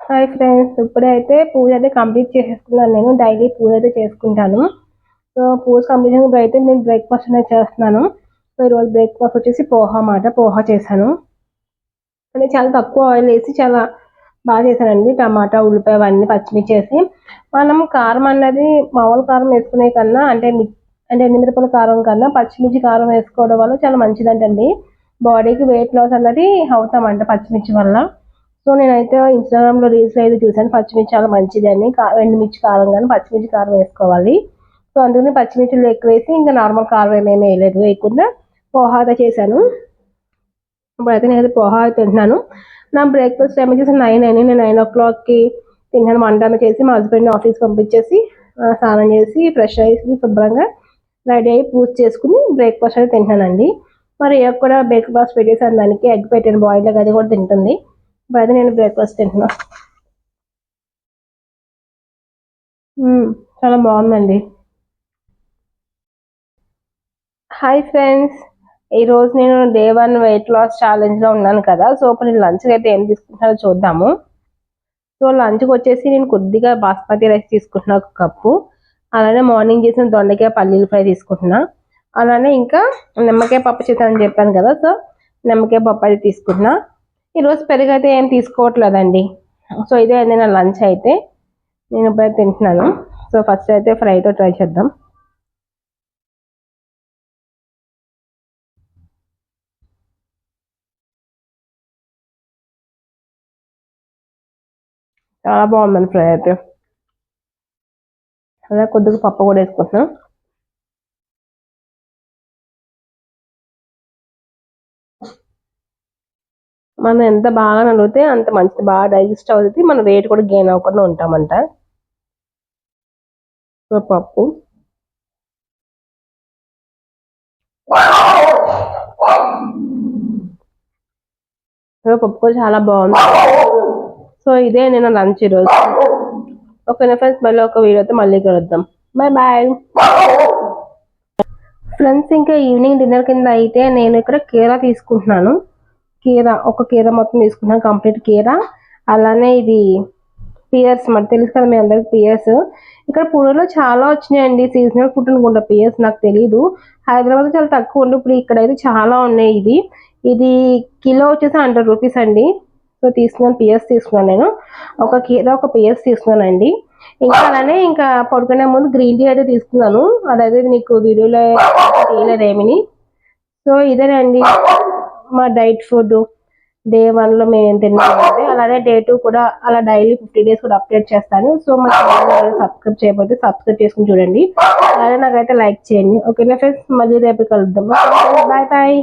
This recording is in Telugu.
హాయ్ ఫ్రెండ్స్, ఇప్పుడైతే పూజ అయితే కంప్లీట్ చేసేసుకున్నాను. నేను డైలీ పూజ అయితే చేసుకుంటాను. సో పూజ కంప్లీట్ అయినప్పుడు అయితే నేను బ్రేక్ఫాస్ట్ అనేది చేస్తున్నాను. సో ఈరోజు బ్రేక్ఫాస్ట్ వచ్చేసి పోహా అన్నమాట. పోహా చేశాను. అంటే చాలా తక్కువ ఆయిల్ వేసి చాలా బాగా చేశానండి. టమాటా, ఉల్లిపాయ అవన్నీ పచ్చిమిర్చి వేసి, మనం కారం అన్నది మామూలు కారం వేసుకునే కన్నా అంటే ఎండుమిరపకాయల కారం కన్నా పచ్చిమిర్చి కారం వేసుకోవడం వల్ల చాలా మంచిదంటండి. బాడీకి వెయిట్ లాస్ అన్నది అవుతామంట పచ్చిమిర్చి వల్ల. సో నేనైతే ఇన్స్టాగ్రామ్లో రీల్స్ అయితే చూసాను, పచ్చిమిర్చి చాలా మంచిది అని. ఎండుమిర్చి కారం కానీ పచ్చిమిర్చి కారం వేసుకోవాలి. సో అందుకని పచ్చిమిర్చిలు ఎక్కువ వేసి ఇంకా నార్మల్ కారం ఏమేమి వేయలేదు, వేయకుండా పోహా అయితే చేశాను. ఇప్పుడైతే నేను పోహా తింటున్నాను. నా బ్రేక్ఫాస్ట్ టైం వచ్చేసి 9 అయింది. నేను 9 o'clockకి తిన్నాను. వంట చేసి మా హస్బెండ్ని ఆఫీస్ పంపించేసి స్నానం చేసి ఫ్రెష్ అయ్యి శుభ్రంగా రెడీ అయ్యి పూజ చేసుకుని బ్రేక్ఫాస్ట్ అయితే తింటానండి. మరి ఎగ్ కూడా బ్రేక్ఫాస్ట్ పెట్టేసాను, దానికి ఎగ్ పెట్టాను బాయిల్గా, అది కూడా తింటుంది. ఇప్పుడైతే నేను బ్రేక్ఫాస్ట్ తింటున్నా. చాలా బాగుందండి. హాయ్ ఫ్రెండ్స్, ఈరోజు నేను డే 1 వెయిట్ లాస్ ఛాలెంజ్లో ఉన్నాను కదా. సో ఇప్పుడు నేను లంచ్కి అయితే ఏం తీసుకుంటున్నానో చూద్దాము. సో లంచ్కి వచ్చేసి నేను కొద్దిగా బాస్మతి రైస్ తీసుకుంటున్నా, 1 కప్పు. అలానే మార్నింగ్ చేసిన దొండకాయ పల్లీలు ఫ్రై తీసుకుంటున్నా. అలానే ఇంకా నిమ్మకాయ పప్పు చేశానని చెప్పాను కదా. సో నిమ్మకాయ పప్పు అయితే తీసుకుంటున్నా. ఈరోజు పెరుగు అయితే ఏం తీసుకోవట్లేదండి. సో ఇదే అండి నా లంచ్ అయితే. నేను ఇప్పుడైతే తింటున్నాను. సో ఫస్ట్ అయితే ఫ్రైతో ట్రై చేద్దాం. చాలా బాగుందండి ఫ్రై అయితే. అలా కొద్దిగా పప్పు కూడా వేసుకుంటున్నాం. మనం ఎంత బాగా నలిగితే అంత మంచిది, బాగా డైజెస్ట్ అవుతుంది, మన వెయిట్ కూడా గెయిన్ అవ్వకుండా ఉంటామంట. సో పప్పు పప్పు కూడా చాలా బాగుంది. సో ఇదే నేను లంచ్ ఈరోజు. ఓకేనా ఫ్రెండ్స్, మళ్ళీ ఒక వీడియోతో మళ్ళీ కలుద్దాం. Bye bye friends. ఇంకా ఈవినింగ్ డిన్నర్ కింద అయితే నేను ఇక్కడ కీరా తీసుకుంటున్నాను. ఒక కీరా మొత్తం తీసుకుంటున్నాను, కంప్లీట్ కీరా. అలానే ఇది పియర్స్, మరి తెలుసు కదా మీ అందరికి పియర్స్. ఇక్కడ పూణేలో చాలా వచ్చినాయండి, సీజనల్ ఫుడ్ అనుకుంటా పియర్స్, నాకు తెలీదు. హైదరాబాద్ చాలా తక్కువ ఉండి, ఇప్పుడు ఇక్కడైతే చాలా ఉన్నాయి. ఇది కిలో వచ్చేసి 100 రూపీస్ అండి. సో తీసుకున్నాను, పియర్స్ తీసుకున్నాను. నేను ఒక కీరా, ఒక పియర్స్ తీసుకున్నానండి. ఇంకా అలానే ఇంకా పడుకునే ముందు గ్రీన్ టీ అయితే తీసుకున్నాను. అదైతే నీకు వీడియోలో తీయలేదు ఏమిని. సో ఇదేనండి మా డైట్ ఫుడ్. డే 1లో మేము ఏం తిన్నామంటే, అలానే డే 2 కూడా అలా డైలీ 50 days కూడా అప్డేట్ చేస్తాను. సో మా ఛానల్ సబ్స్క్రైబ్ చేయకపోతే సబ్స్క్రైబ్ చేసుకుని చూడండి. అలానే నాకైతే లైక్ చేయండి. ఓకేనా ఫ్రెండ్స్, మళ్ళీ రేపు కలుద్దాం. Bye bye.